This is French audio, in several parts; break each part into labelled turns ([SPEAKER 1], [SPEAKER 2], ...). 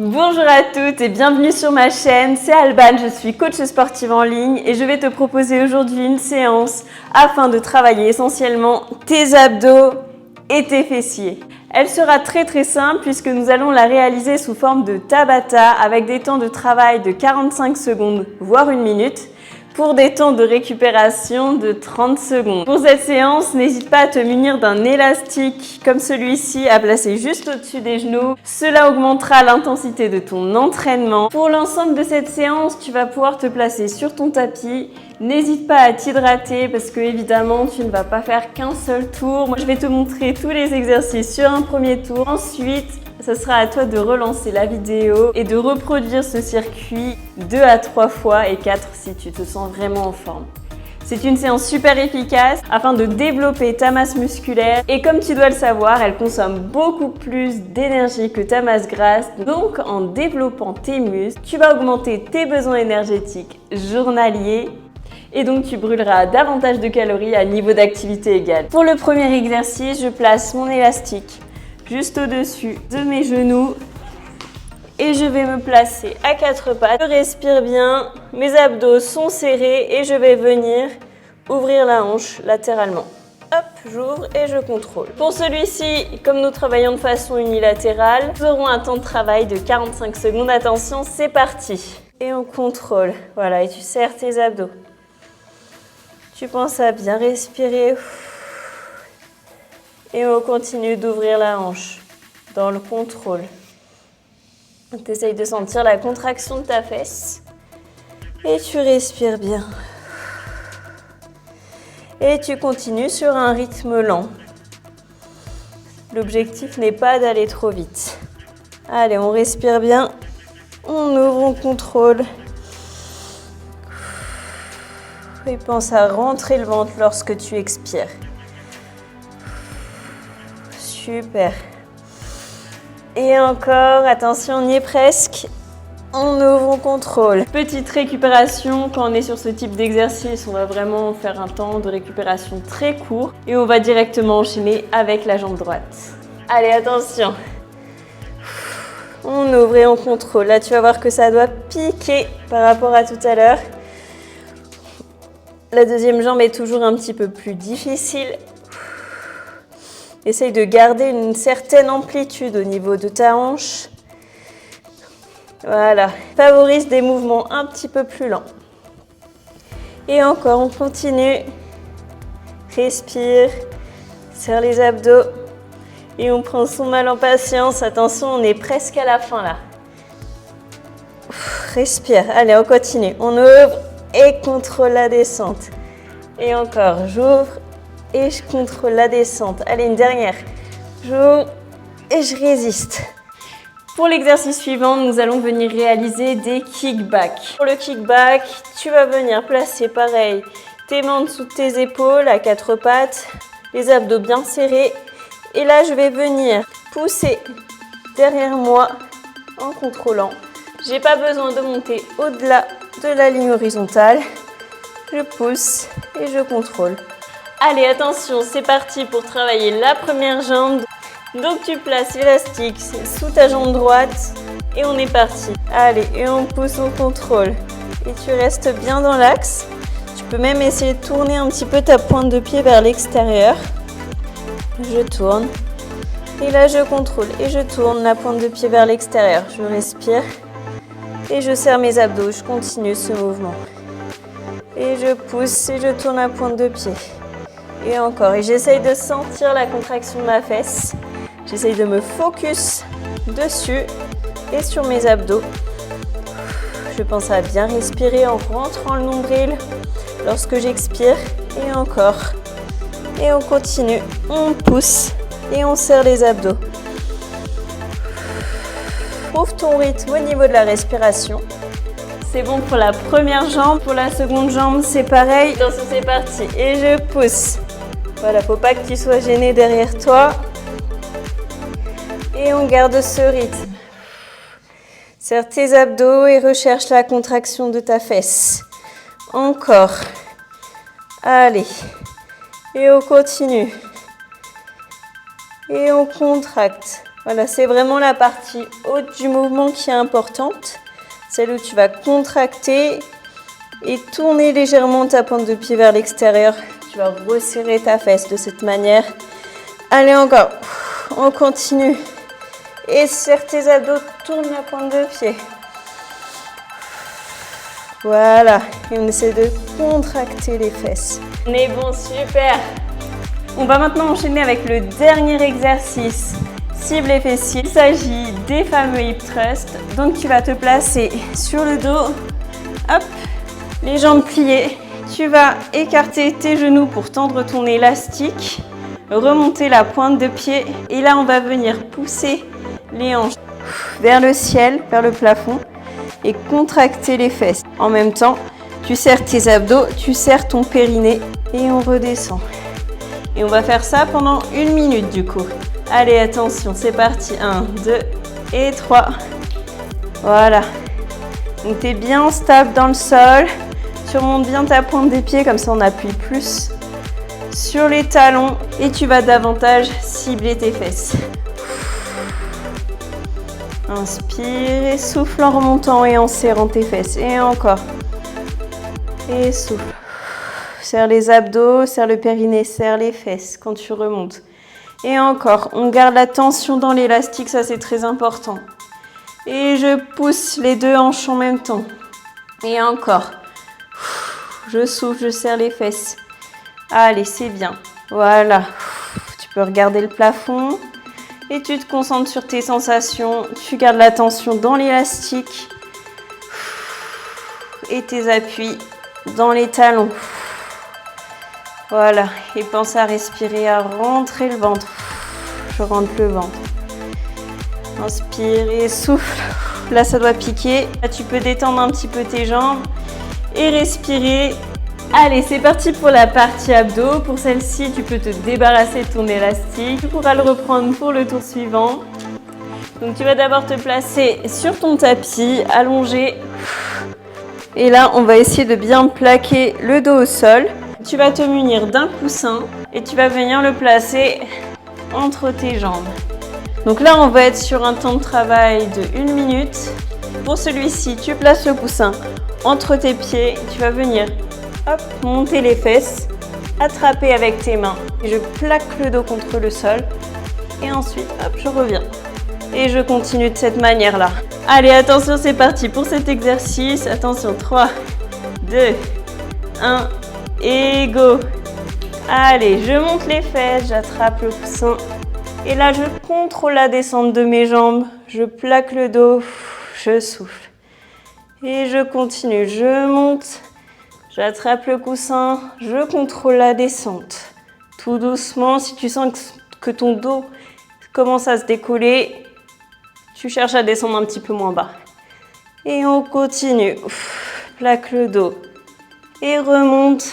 [SPEAKER 1] Bonjour à toutes et bienvenue sur ma chaîne, c'est Alban, je suis coach sportive en ligne et je vais te proposer aujourd'hui une séance afin de travailler essentiellement tes abdos et tes fessiers. Elle sera très simple puisque nous allons la réaliser sous forme de Tabata avec des temps de travail de 45 secondes voire 1 minute pour des temps de récupération de 30 secondes. Pour cette séance, n'hésite pas à te munir d'un élastique comme celui-ci à placer juste au-dessus des genoux. Cela augmentera l'intensité de ton entraînement. Pour l'ensemble de cette séance, tu vas pouvoir te placer sur ton tapis. N'hésite pas à t'hydrater parce que évidemment, tu ne vas pas faire qu'un seul tour. Moi, je vais te montrer tous les exercices sur un premier tour. Ensuite, ce sera à toi de relancer la vidéo et de reproduire ce circuit 2 à 3 fois et 4 si tu te sens vraiment en forme. C'est une séance super efficace afin de développer ta masse musculaire et comme tu dois le savoir, elle consomme beaucoup plus d'énergie que ta masse grasse. Donc en développant tes muscles, tu vas augmenter tes besoins énergétiques journaliers et donc tu brûleras davantage de calories à niveau d'activité égal. Pour le premier exercice, je place mon élastique juste au-dessus de mes genoux et je vais me placer à 4 pattes. Je respire bien, mes abdos sont serrés et je vais venir ouvrir la hanche latéralement. Hop, j'ouvre et je contrôle. Pour celui-ci, comme nous travaillons de façon unilatérale, nous aurons un temps de travail de 45 secondes. Attention, c'est parti. Et on contrôle. Voilà, et tu serres tes abdos. Tu penses à bien respirer. Et on continue d'ouvrir la hanche dans le contrôle. Tu essayes de sentir la contraction de ta fesse. Et tu respires bien. Et tu continues sur un rythme lent. L'objectif n'est pas d'aller trop vite. Allez, on respire bien. On ouvre, on contrôle. Et pense à rentrer le ventre lorsque tu expires. Super. Et encore, attention, on y est presque. On ouvre, on contrôle. Petite récupération, quand on est sur ce type d'exercice, on va vraiment faire un temps de récupération très court. Et on va directement enchaîner avec la jambe droite. Allez, attention. On ouvre et on contrôle. Là, tu vas voir que ça doit piquer par rapport à tout à l'heure. La deuxième jambe est toujours un petit peu plus difficile. Essaye de garder une certaine amplitude au niveau de ta hanche. Voilà. Favorise des mouvements un petit peu plus lents. Et encore, on continue. Respire. Serre les abdos. Et on prend son mal en patience. Attention, on est presque à la fin là. Respire. Allez, on continue. On ouvre et contrôle la descente. Et encore, j'ouvre. Et je contrôle la descente. Allez, une dernière. J'ouvre et je résiste. Pour l'exercice suivant, nous allons venir réaliser des kickbacks. Pour le kickback, tu vas venir placer pareil tes mains en dessous de tes épaules à 4 pattes, les abdos bien serrés. Et là, je vais venir pousser derrière moi en contrôlant. Je n'ai pas besoin de monter au-delà de la ligne horizontale. Je pousse et je contrôle. Allez, attention, c'est parti pour travailler la première jambe. Donc tu places l'élastique sous ta jambe droite et on est parti. Allez, et on pousse, on contrôle. Et tu restes bien dans l'axe. Tu peux même essayer de tourner un petit peu ta pointe de pied vers l'extérieur. Je tourne. Et là, je contrôle. Et je tourne la pointe de pied vers l'extérieur. Je respire. Et je serre mes abdos. Je continue ce mouvement. Et je pousse et je tourne la pointe de pied. Et encore, et j'essaye de sentir la contraction de ma fesse. J'essaye de me focus dessus et sur mes abdos. Je pense à bien respirer en rentrant le nombril lorsque j'expire. Et encore. Et on continue, on pousse et on serre les abdos. Trouve ton rythme au niveau de la respiration. C'est bon pour la première jambe. Pour la seconde jambe, c'est pareil. Attention, c'est parti. Et je pousse. Voilà, faut pas que tu sois gêné derrière toi. Et on garde ce rythme. Serre tes abdos et recherche la contraction de ta fesse. Encore. Allez. Et on continue. Et on contracte. Voilà, c'est vraiment la partie haute du mouvement qui est importante. Celle où tu vas contracter et tourner légèrement ta pointe de pied vers l'extérieur. Tu vas resserrer ta fesse de cette manière. Allez, encore. On continue. Et serre tes abdos, tourne la pointe de pied. Voilà. Et on essaie de contracter les fesses. On est bon, super. On va maintenant enchaîner avec le dernier exercice. Cible les fessiers. Il s'agit des fameux hip thrusts. Donc tu vas te placer sur le dos. Hop. Les jambes pliées. Tu vas écarter tes genoux pour tendre ton élastique. Remonter la pointe de pied. Et là, on va venir pousser les hanches vers le ciel, vers le plafond. Et contracter les fesses. En même temps, tu serres tes abdos, tu serres ton périnée et on redescend. Et on va faire ça pendant 1 minute du coup. Allez, attention, c'est parti. 1, 2 et 3. Voilà. Donc tu es bien stable dans le sol. Tu remontes bien ta pointe des pieds, comme ça on appuie plus sur les talons et tu vas davantage cibler tes fesses. Inspire et souffle en remontant et en serrant tes fesses. Et encore. Et souffle. Serre les abdos, serre le périnée, serre les fesses quand tu remontes. Et encore. On garde la tension dans l'élastique, ça c'est très important. Et je pousse les deux hanches en même temps. Et encore. Je souffle, je serre les fesses. Allez, c'est bien. Voilà. Tu peux regarder le plafond. Et tu te concentres sur tes sensations, tu gardes la tension dans l'élastique et tes appuis dans les talons. Voilà, et pense à respirer, à rentrer le ventre. Je rentre le ventre. Inspire et souffle. Là, ça doit piquer. Là, tu peux détendre un petit peu tes jambes et respirer. Allez, c'est parti pour la partie abdos. Pour celle-ci, tu peux te débarrasser de ton élastique. Tu pourras le reprendre pour le tour suivant. Donc, tu vas d'abord te placer sur ton tapis, allongé. Et là, on va essayer de bien plaquer le dos au sol. Tu vas te munir d'un coussin et tu vas venir le placer entre tes jambes. Donc là, on va être sur un temps de travail de 1 minute. Pour celui-ci, tu places le coussin entre tes pieds. Tu vas venir hop, monter les fesses, attraper avec tes mains. Et je plaque le dos contre le sol. Et ensuite, hop, je reviens. Et je continue de cette manière-là. Allez, attention, c'est parti pour cet exercice. Attention, 3, 2, 1 et go. Allez, je monte les fesses, j'attrape le coussin. Et là, je contrôle la descente de mes jambes. Je plaque le dos, je souffle. Et je continue, je monte. J'attrape le coussin, je contrôle la descente. Tout doucement, si tu sens que ton dos commence à se décoller, tu cherches à descendre un petit peu moins bas. Et on continue. Plaque le dos et remonte.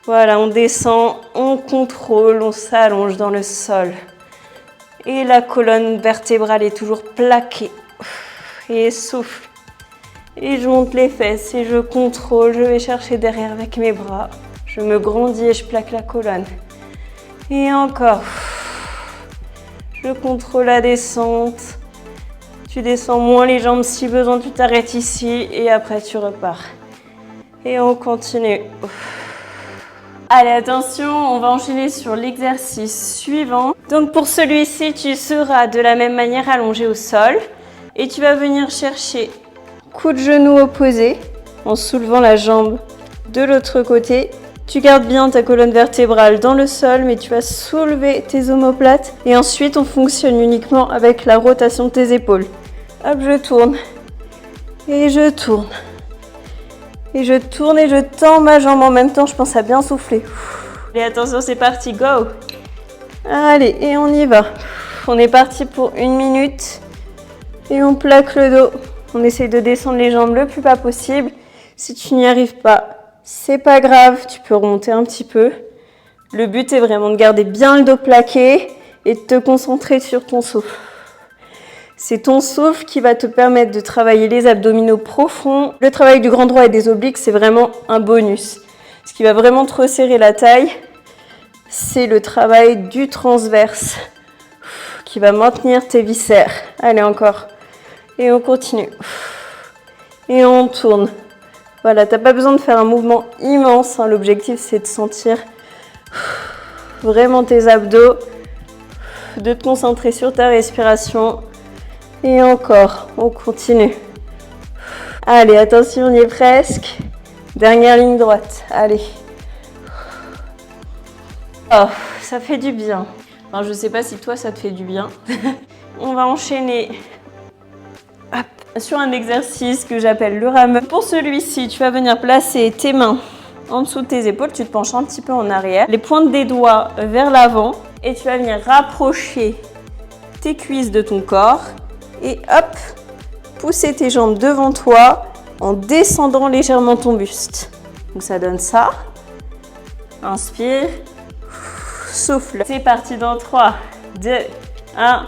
[SPEAKER 1] Voilà, on descend, on contrôle, on s'allonge dans le sol. Et la colonne vertébrale est toujours plaquée. Et souffle. Et je monte les fesses et je contrôle, je vais chercher derrière avec mes bras. Je me grandis et je plaque la colonne. Et encore. Je contrôle la descente. Tu descends moins les jambes si besoin, tu t'arrêtes ici et après tu repars. Et on continue. Allez, attention, on va enchaîner sur l'exercice suivant. Donc pour celui-ci, tu seras de la même manière allongé au sol. Et tu vas venir chercher coup de genou opposé en soulevant la jambe de l'autre côté. Tu gardes bien ta colonne vertébrale dans le sol, mais tu vas soulever tes omoplates. Et ensuite, on fonctionne uniquement avec la rotation de tes épaules. Hop, je tourne. Et je tourne. Et je tourne et je tends ma jambe en même temps. Je pense à bien souffler. Allez, attention, c'est parti, go! Allez, et on y va. On est parti pour 1 minute. Et on plaque le dos. On essaie de descendre les jambes le plus bas possible. Si tu n'y arrives pas, c'est pas grave, tu peux remonter un petit peu. Le but est vraiment de garder bien le dos plaqué et de te concentrer sur ton souffle. C'est ton souffle qui va te permettre de travailler les abdominaux profonds. Le travail du grand droit et des obliques, c'est vraiment un bonus. Ce qui va vraiment te resserrer la taille, c'est le travail du transverse qui va maintenir tes viscères. Allez, encore. Et on continue. Et on tourne. Voilà, tu n'as pas besoin de faire un mouvement immense. Hein. L'objectif, c'est de sentir vraiment tes abdos, de te concentrer sur ta respiration. Et encore, on continue. Allez, attention, on y est presque. Dernière ligne droite. Allez. Oh, ça fait du bien. Enfin, je ne sais pas si toi, ça te fait du bien. On va enchaîner sur un exercice que j'appelle le rameur. Pour celui-ci, tu vas venir placer tes mains en dessous de tes épaules. Tu te penches un petit peu en arrière. Les pointes des doigts vers l'avant. Et tu vas venir rapprocher tes cuisses de ton corps. Et hop, pousser tes jambes devant toi en descendant légèrement ton buste. Donc ça donne ça. Inspire. Souffle. C'est parti dans 3, 2, 1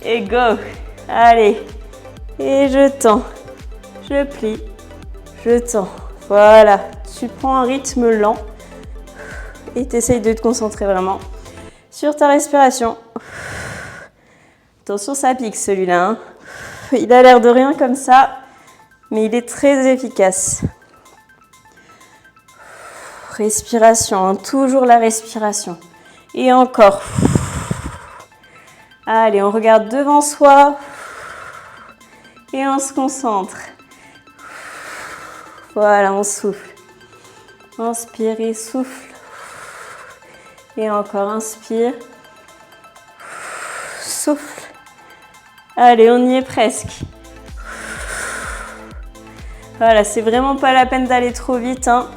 [SPEAKER 1] et go. Allez. Et je tends. Je plie. Je tends. Voilà. Tu prends un rythme lent et tu essayes de te concentrer vraiment sur ta respiration. Attention, ça pique celui-là. Hein. Il a l'air de rien comme ça, mais il est très efficace. Respiration, hein. Toujours la respiration. Et encore. Allez, on regarde devant soi et on se concentre. Voilà, on souffle. Inspire et souffle. Et encore, inspire. Souffle. Allez, on y est presque. Voilà, c'est vraiment pas la peine d'aller trop vite, hein.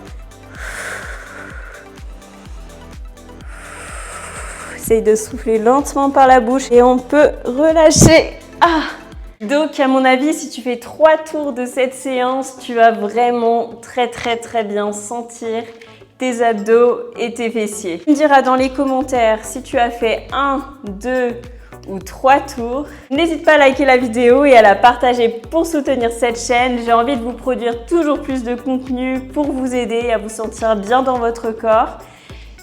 [SPEAKER 1] Essaye de souffler lentement par la bouche et on peut relâcher. Ah! Donc, à mon avis, si tu fais 3 tours de cette séance, tu vas vraiment très bien sentir tes abdos et tes fessiers. Tu me diras dans les commentaires si tu as fait 1, 2 ou 3 tours. N'hésite pas à liker la vidéo et à la partager pour soutenir cette chaîne. J'ai envie de vous produire toujours plus de contenu pour vous aider à vous sentir bien dans votre corps.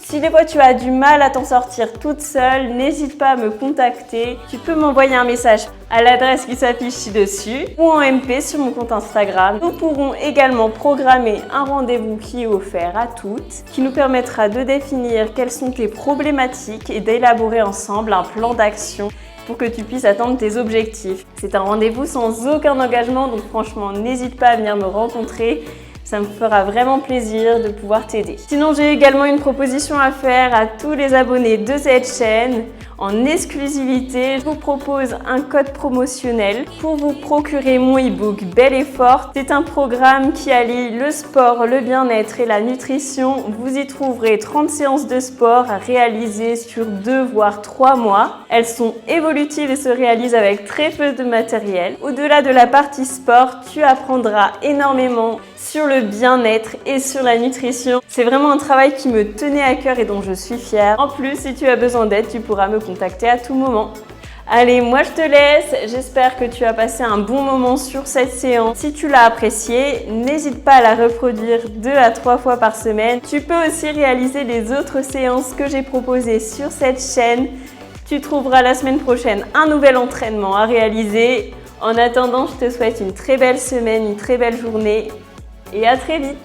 [SPEAKER 1] Si des fois tu as du mal à t'en sortir toute seule, n'hésite pas à me contacter. Tu peux m'envoyer un message à l'adresse qui s'affiche ci-dessus ou en MP sur mon compte Instagram. Nous pourrons également programmer un rendez-vous qui est offert à toutes, qui nous permettra de définir quelles sont tes problématiques et d'élaborer ensemble un plan d'action pour que tu puisses atteindre tes objectifs. C'est un rendez-vous sans aucun engagement, donc franchement, n'hésite pas à venir me rencontrer. Ça me fera vraiment plaisir de pouvoir t'aider. Sinon, j'ai également une proposition à faire à tous les abonnés de cette chaîne. En exclusivité, je vous propose un code promotionnel pour vous procurer mon e-book Belle et Forte. C'est un programme qui allie le sport, le bien-être et la nutrition. Vous y trouverez 30 séances de sport à réaliser sur 2 voire 3 mois. Elles sont évolutives et se réalisent avec très peu de matériel. Au-delà de la partie sport, tu apprendras énormément sur le bien-être et sur la nutrition. C'est vraiment un travail qui me tenait à cœur et dont je suis fière. En plus, si tu as besoin d'aide, tu pourras me contacter à tout moment. Allez, moi je te laisse. J'espère que tu as passé un bon moment sur cette séance. Si tu l'as appréciée, n'hésite pas à la reproduire 2 à 3 fois par semaine. Tu peux aussi réaliser les autres séances que j'ai proposées sur cette chaîne. Tu trouveras la semaine prochaine un nouvel entraînement à réaliser. En attendant, je te souhaite une très belle semaine, une très belle journée et à très vite.